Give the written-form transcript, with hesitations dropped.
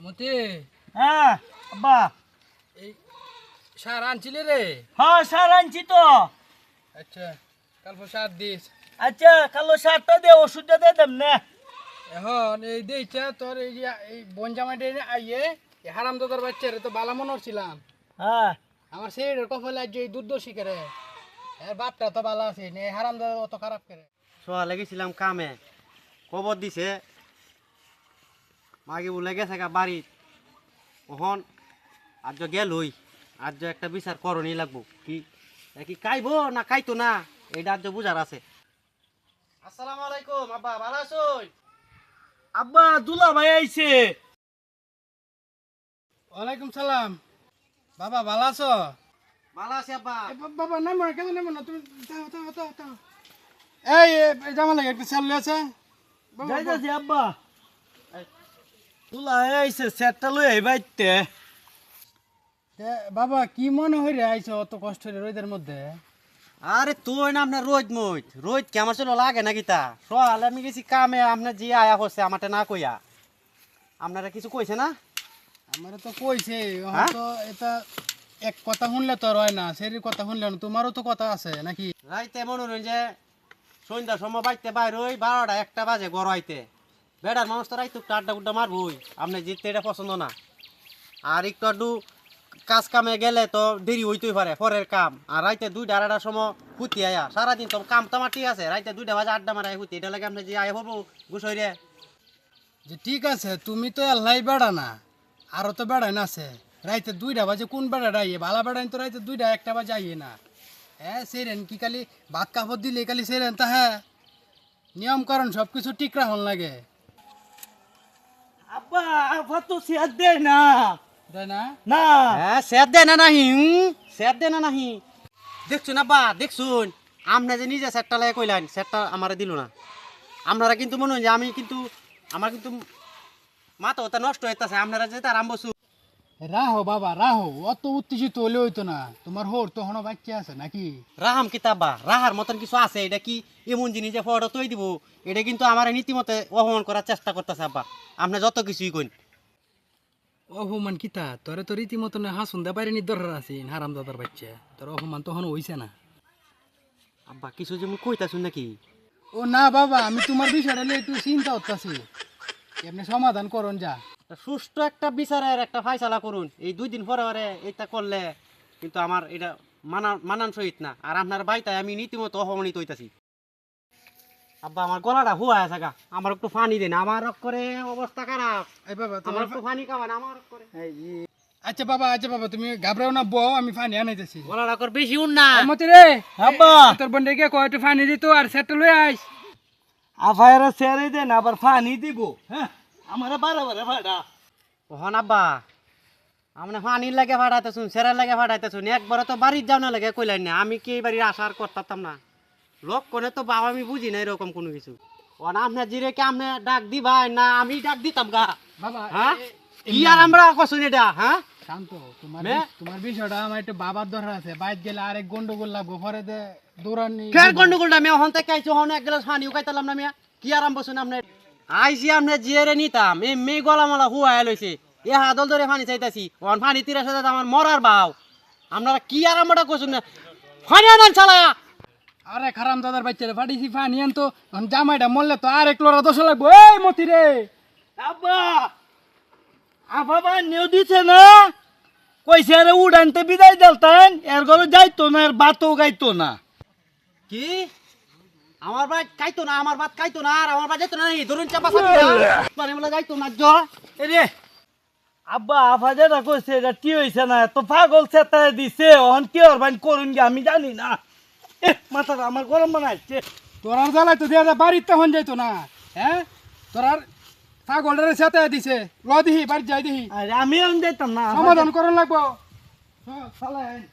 মতি হ্যাঁ আব্বা এই সার আনছিলি রে? হ্যাঁ সার আনছি তো। আচ্ছা কাল সার দিস। আচ্ছা কালো সারটা দে, ওষুধটা দে দেব না। এখন এই দিয়েছে তোর এই যে এই বন জামাইটা আইয়ে হারাম দাদার বাচ্চা রে তো বালা মনে হচ্ছিলাম। হ্যাঁ আমার সেই কফলে আজ এই দুর্দর্শী করে এর বাপটা তো ভালো আছে না, এই হারাম দাদা অত খারাপ করে। সকালে গেছিলাম কামে, খবর দিছে মাগে বলে গেছে গা বাড়ি। ওহন আজ গেলই, আজ একটা বিচার করণই লাগবো। কি কি কাইবো না কাইতো না, এইটা আজ বুঝার আছে। আসসালামু আলাইকুম আব্বা, ভালো আছোই? আব্বা দুলা ভাই আইছে। ওয়ালাইকুম সালাম। বাবা ভালো আছো? ভালো আছি আব্বা। বাবা নামো না, কেন নামো না তুমি? এই জামা লাগে একটা চাল আছে। যাইতাছি আব্বা। দুলা ভাই আইছে, সেটটা লই আই বাইতে। বাবা কি মনে হয় রে আইছো অত কষ্ট রে রোদের মধ্যে? আরে তুই না আপনার রোজ মই রোজ কে আমার চলো লাগে নাকি তা? সকালে আমি গেছি কামে, আপনার যে আয়া করছে আমারটা না কইয়া। আপনারা কিছু কইছে না? আমারে তো কইছে হ্যাঁ? তো এটা এক কথা শুনলে তো রয় না, সেই কথা শুনলে না। তোমারও তো কথা আছে নাকি? রাইতে মনে হইন যে সন্ধ্যার সময় বাইতে বাইর হই 12টা 1টা বাজে ঘর আইতে। বেড়ার মানুষ তো রাইতে একটু আড্ডা গুড্ডা মারবই, আপনি জিততে এটা পছন্দ না। আর একটু আড্ডু কাজ কামে গেলে তো দেরি হইতেই পারে পরের কাম। আর রাইতে 2টা 2:30টার সময় হুতি আয়া, সারাদিন তো কাম তো আমার ঠিক আছে, রাইতে 2টা বাজে আড্ডা মারাই হুতি, এটা লাগে আপনি যে আয়া হবো গুছই রে। যে ঠিক আছে তুমি তো আল্লাহ বেড়া না, আরো তো বেড়াই না আছে। রাইতে 2টা বাজে কোন বেড়া আইয়ে? ভালা বেড়াইন তো রাইতে 2টা 1টা বাজে আইয়ে না। হ্যাঁ সেরেন কি খালি ভাত কাপড় দিলে খালি সেরেন তা? হ্যাঁ নিয়ম কারণ সব কিছু ঠিক রাখুন লাগে, আব্বা আব্বা তো সেট দে না। তাই না? না হ্যাঁ স্যার দে না নাহি, স্যার দে না নাহি। দেখছুন আব্বা দেখছুন, আপনি যে নিজে স্যারটা লাগে কইলেন, স্যারটা আমারে দিল না। আপনারা কিন্তু মনে হয় যে আমি কিন্তু আমার কিন্তু মাথা ওটা নষ্ট হইতেছে। আপনারা যে তার আম্বসু রাহো বাবা রাহো, অত উত্তেজিত হলে হইতো না। তোমার হোর তো হনো বাচ্চা আছে নাকি? রাহাম কিতাবা রাহার মতন কিছু আছে? এটা কি এমন জিনিস যে ফটো তৈ দিব? এটা কিন্তু আমার নীতিমতে অপমান করার চেষ্টা করতেছে আব্বা। আপনি যত কিছুই কইন। অপমান কিতা? তোরে তো রীতিমতো হাসুন দে বাইরে নি দরকার আছে হারাম দাদার বাচ্চা। তোর অপমান তখন হইছে না। আব্বা কিছু যে মুই কইতাছুন নাকি? ও না বাবা, আমি তোমার বিষয়টা নিয়ে একটু চিন্তা করতেছি, এমনি সমাধান করুন যা। সুষ্ঠু একটা বিচারের একটা ফাইসালা করুন। এই 2 দিন পরে পরে এটা করলে কিন্তু আমার এটা মানান সহিত না। আর আপনার বাইতায় আমি নীতিমতো অপমানিত হইতাছি। আব্বা আমার গলাটা হুয়া আছে গা, আমার একটু পানি দেন, আমার করে অবস্থা খারাপ। এই বাবা আমার তোমার একটু পানি খাওয়ান আমার করে। আচ্ছা বাবা তুমি ঘাবড়াও না, বউ আমি পানি আনাইতেছি। গলাটা করে বেশি উন না। মতি রে আব্বা তোর বন্ধে কে কয় একটু পানি দিত আর সেটা লই আইস। আফায়ারা সেরে দেন, আবার পানি দিব। হ্যাঁ আমার বারে ভাড়া। ওহন আব্বা আপনি পানির লাগে ফাটাইতেছুন, সেরার লাগে ফাটাইতেছুন, একবারে তো বাড়ির যাও না লাগে কইলেন না। আমি কি এই বাড়ির আশার করতাম না? লোক কোনে তো বাবা আমি বুঝি না এরকম কোনো কিছু। ও না আপনার জিরে কে আপনি ডাক দিবাই না আমি ডাক দিতাম গা? বাবা হ্যাঁ কি আর আমরা কছুন এটা? হ্যাঁ শান্ত, তোমার মে? তোমার বিষয়টা আমার একটু বাবার দরকার আছে। বাইরে গেলে আরেক গন্ডগোল লাগবো, পরে দে দৌড়ানি। ফের গন্ডগোলটা মেয়ে হন থেকে আইছো, হন এক গ্লাস পানি উকাইতালাম না মিয়া। কি আরাম বসুন আপনি? আইসি আপনি জিরে নিতাম, এই মেয়ে গলামালা হুয়া লইছে, এ হাদল ধরে পানি চাইতাছি, ওন পানি 30,000 আমার মরার বাও। আপনারা কি আরামটা কছুন না? পানি আনেন চালায়া। আরে খারাম দাদার বাচ্চারে ফাটিছি পানি আন তো, জামাইটা মরলে তো আরেক লোরা 10 লাগবো। এই মতি রে আব্বা আফা নিউ দিছে না, কইছে আরে উড়ানতে বিদায় দেলতেন, এর ঘরে যাইতো না, এর ভাতও গাইতো না। কি আমার ভাই কাইতো না? আমার ভাত কাইতো না আর আমার ভাই যাইতো না? এই ধরুন চাপা পানি বলে যাইতো না জ। এরে আব্বা আফা যেটা কইছে এটা কি হইছে না, তো পাগল চেতায় দিছে, অন কি অরবান করুন গে আমি জানি না। মাথাটা আমার গরম বানাইছে। তোরার জ্বালাই তো দিয়া বাড়ির তখন যাইতো না। হ্যাঁ তোরার ছাগলটারে সেতে দিছে, ল দিহি বাড়ি যাই দিহি, আরে আমি আমি যাইতাম না। সমাধান করন লাগবো। চল, চালাই আইন।